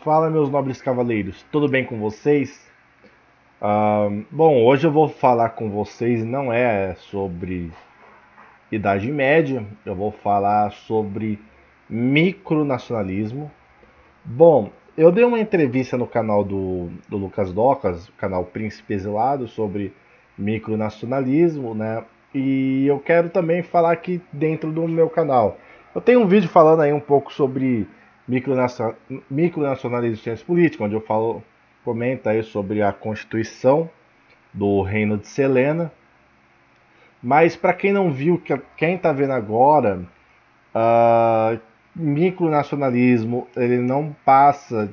Fala, meus nobres cavaleiros, tudo bem com vocês? Bom, hoje eu vou falar com vocês não é sobre Idade Média, eu vou falar sobre micronacionalismo. Bom, eu dei uma entrevista no canal do Lucas Docas, o canal Príncipe Exilado, sobre micronacionalismo, né? E eu quero também falar aqui dentro do meu canal. Eu tenho um vídeo falando aí um pouco sobre micronacio- micronacionalismo e ciência política, onde eu falo, comenta aí sobre a Constituição do Reino de Selena. Mas para quem não viu, quem está vendo agora, ah, micronacionalismo, ele não passa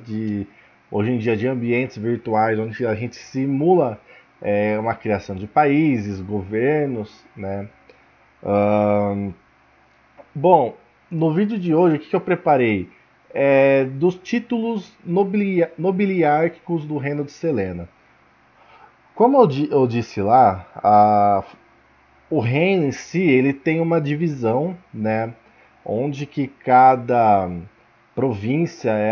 hoje em dia, de ambientes virtuais onde a gente simula uma criação de países, governos, né? Ah, bom, no vídeo de hoje, o que eu preparei? Dos títulos nobiliárquicos do Reino de Selena. Como eu disse lá, o reino em si, ele tem uma divisão, né? Onde que cada província é,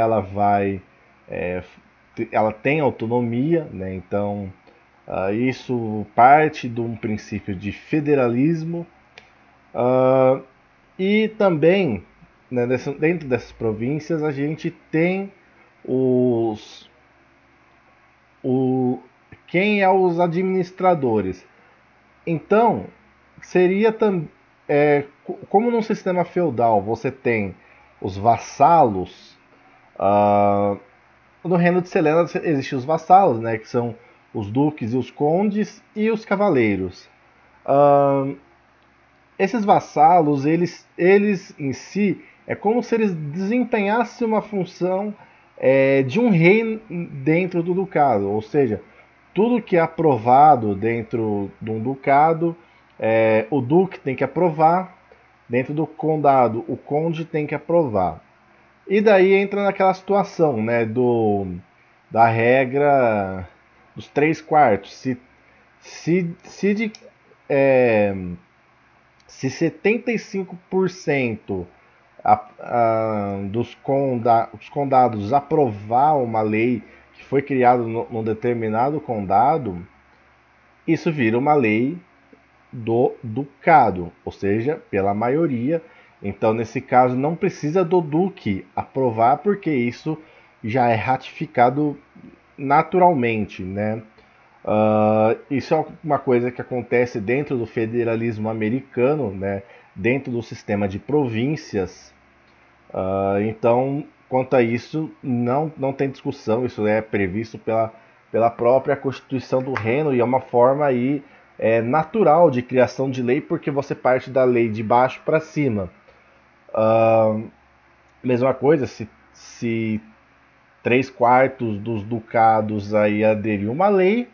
ela tem autonomia, né? Então isso parte de um princípio de federalismo. ah, e também, né, dentro dessas províncias a gente tem os o, quem é os administradores. Então, seria também. Como num sistema feudal você tem os vassalos, ah, no reino de Selena existem os vassalos, né, que são os duques e os condes e os cavaleiros. Ah, esses vassalos, eles em si, é como se eles desempenhassem uma função de um rei dentro do ducado, ou seja, tudo que é aprovado dentro de um ducado, o duque tem que aprovar, dentro do condado, o conde tem que aprovar. E daí entra naquela situação, né, da regra dos 3 quartos. Se, é, se 75% dos condados aprovar uma lei que foi criada num determinado condado, isso vira uma lei do ducado, ou seja, pela maioria. Então, nesse caso, não precisa do duque aprovar, porque isso já é ratificado naturalmente, né? Isso é uma coisa que acontece dentro do federalismo americano, né? Dentro do sistema de províncias. Então, quanto a isso, não tem discussão, isso é previsto pela própria Constituição do Reino e é uma forma aí natural de criação de lei, porque você parte da lei de baixo para cima. Mesma coisa, se 3 quartos dos ducados aí aderir uma lei,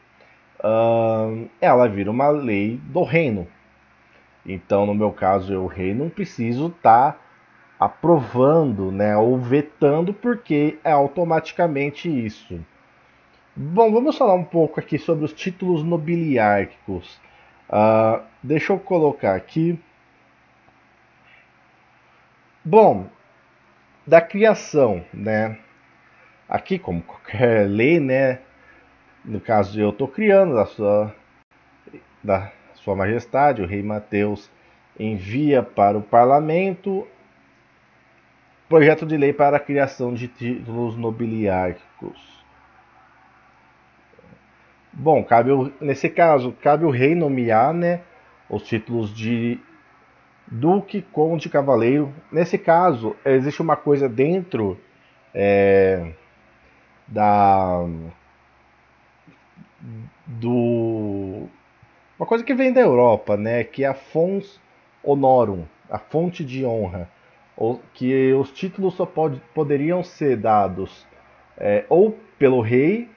ela vira uma lei do reino. Então, no meu caso, eu, rei, não preciso estar aprovando, né, ou vetando, porque é automaticamente isso. Bom, vamos falar um pouco aqui sobre os títulos nobiliárquicos. Deixa eu colocar aqui. Bom, da criação, né? Aqui, como qualquer lei, né? No caso, eu estou criando da Sua Majestade, o Rei Mateus envia para o Parlamento projeto de lei para a criação de títulos nobiliárquicos. Bom, nesse caso, cabe o rei nomear, né, os títulos de duque, conde, cavaleiro. Nesse caso, existe uma coisa dentro da do uma coisa que vem da Europa, né, que é a fons honorum, a fonte de honra, que os títulos poderiam ser dados ou pelo rei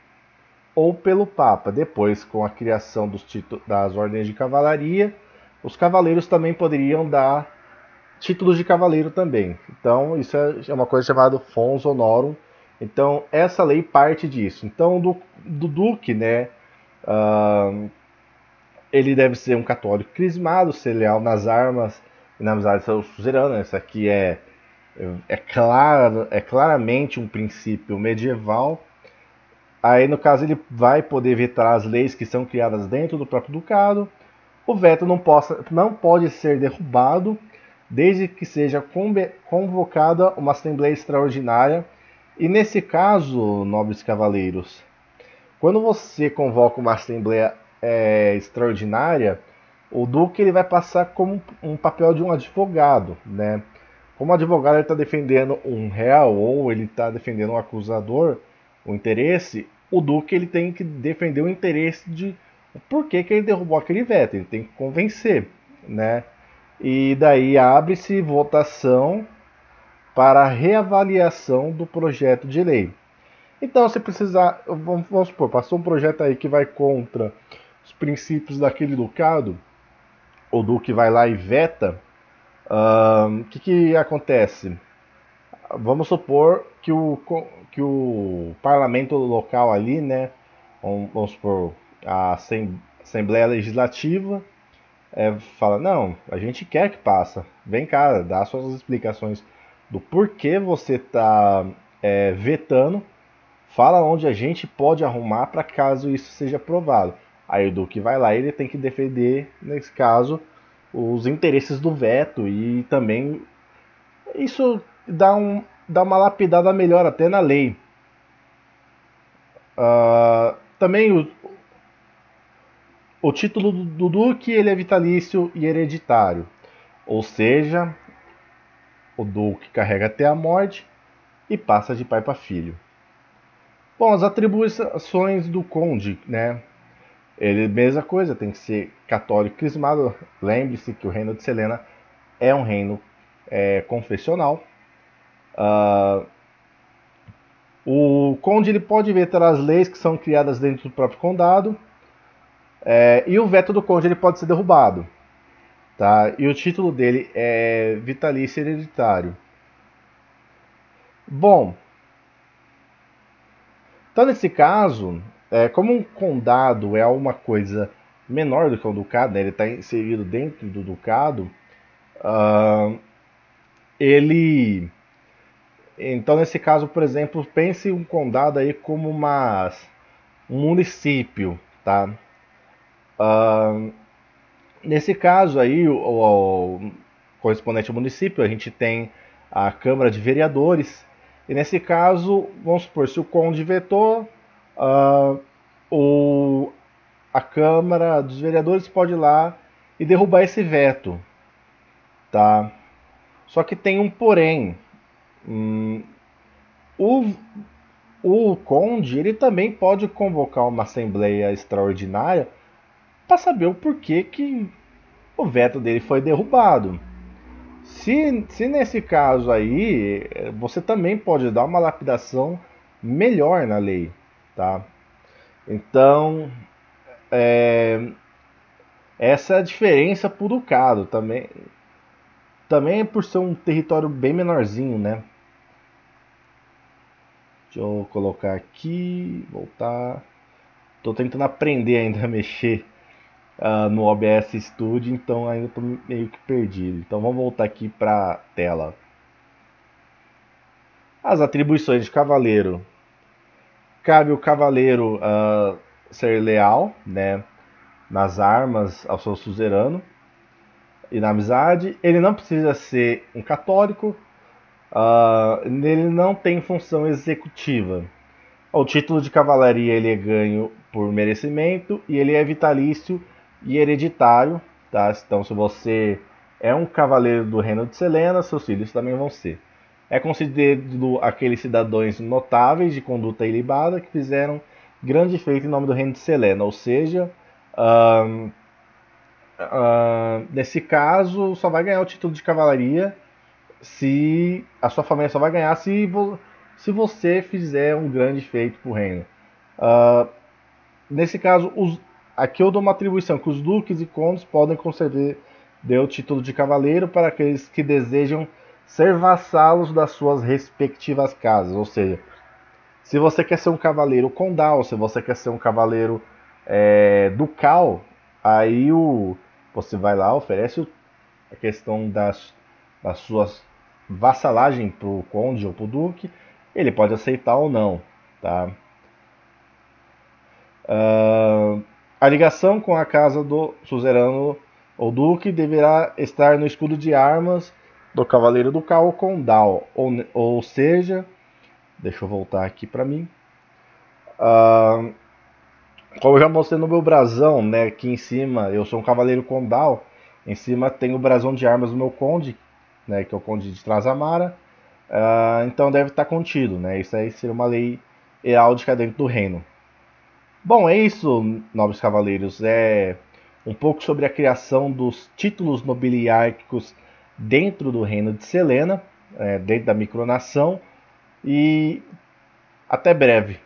ou pelo Papa. Depois, com a criação das ordens de cavalaria, os cavaleiros também poderiam dar títulos de cavaleiro também. Então, isso é uma coisa chamada Fons Honorum. Então, essa lei parte disso. Então, do Duque, né, uh, ele deve ser um católico crismado, ser leal nas armas e na amizade ao suzerano. Essa aqui é É claramente um princípio medieval. Aí, no caso, ele vai poder vetar as leis que são criadas dentro do próprio ducado. O veto não pode ser derrubado, desde que seja convocada uma Assembleia Extraordinária. E nesse caso, nobres cavaleiros, quando você convoca uma Assembleia Extraordinária, o Duque ele vai passar como um papel de um advogado, né? Como advogado ele está defendendo um réu ou ele está defendendo um acusador, o interesse, o Duque ele tem que defender o interesse de por que ele derrubou aquele veto, ele tem que convencer, né? E daí abre-se votação para reavaliação do projeto de lei. Então, se precisar, vamos supor, passou um projeto aí que vai contra os princípios daquele ducado, o Duque vai lá e veta, o que acontece? Vamos supor que o parlamento local ali, né, vamos supor, a Assembleia Legislativa, fala, não, a gente quer que passa, vem cá, dá suas explicações do porquê você está vetando, fala onde a gente pode arrumar para caso isso seja aprovado. Aí o Duque vai lá e ele tem que defender, nesse caso, os interesses do veto e também isso dá uma lapidada melhor até na lei. Também o título do Duque ele é vitalício e hereditário, ou seja, o Duque carrega até a morte e passa de pai para filho. Bom, as atribuições do Conde, né? Ele, mesma coisa, tem que ser católico crismado. Lembre-se que o reino de Selena é um reino confessional. O conde ele pode vetar as leis que são criadas dentro do próprio condado. E o veto do conde ele pode ser derrubado. Tá? E o título dele é vitalício hereditário. Bom, então nesse caso, como um condado é uma coisa menor do que um ducado, né? Ele está inserido dentro do ducado, ele. Então, nesse caso, por exemplo, pense um condado aí como um município, tá? Nesse caso aí, o correspondente ao município, a gente tem a Câmara de Vereadores. E nesse caso, vamos supor, se o conde vetou, a Câmara dos Vereadores pode ir lá e derrubar esse veto, tá? Só que tem um porém. O, o conde ele também pode convocar uma assembleia extraordinária para saber o porquê que o veto dele foi derrubado. Se nesse caso aí, você também pode dar uma lapidação melhor na lei, tá? Então, essa é a diferença pro ducado também. Também é por ser um território bem menorzinho, né? Deixa eu colocar aqui, voltar. Tô tentando aprender ainda a mexer no OBS Studio, então ainda tô meio que perdido. Então vamos voltar aqui para tela. As atribuições de cavaleiro. Cabe o cavaleiro ser leal, né, nas armas ao seu suzerano e na amizade. Ele não precisa ser um católico. Ele não tem função executiva. O título de cavalaria ele é ganho por merecimento e ele é vitalício e hereditário, tá? Então, se você é um cavaleiro do reino de Selena, seus filhos também vão ser. É considerado aqueles cidadãos notáveis de conduta ilibada que fizeram grande feito em nome do reino de Selena, ou seja, nesse caso só vai ganhar o título de cavalaria se a sua família só vai ganhar se você fizer um grande feito para o reino. Nesse caso, aqui eu dou uma atribuição que os duques e condes podem conceder o título de cavaleiro para aqueles que desejam ser vassalos das suas respectivas casas. Ou seja, se você quer ser um cavaleiro condal, se você quer ser um cavaleiro ducal, você vai lá, oferece a questão das suas vassalagem para o conde ou para o duque, ele pode aceitar ou não, tá? A ligação com a casa do suzerano ou duque deverá estar no escudo de armas do cavaleiro ducal ou condal, ou seja, deixa eu voltar aqui para mim. Como eu já mostrei no meu brasão, né, aqui em cima eu sou um cavaleiro condal, em cima tem o brasão de armas do meu conde, né, que é o conde de Trasamara, então deve estar contido, né, isso aí seria uma lei heráldica dentro do reino. Bom, é isso, nobres cavaleiros, é um pouco sobre a criação dos títulos nobiliárquicos dentro do reino de Selena, dentro da micronação, e até breve.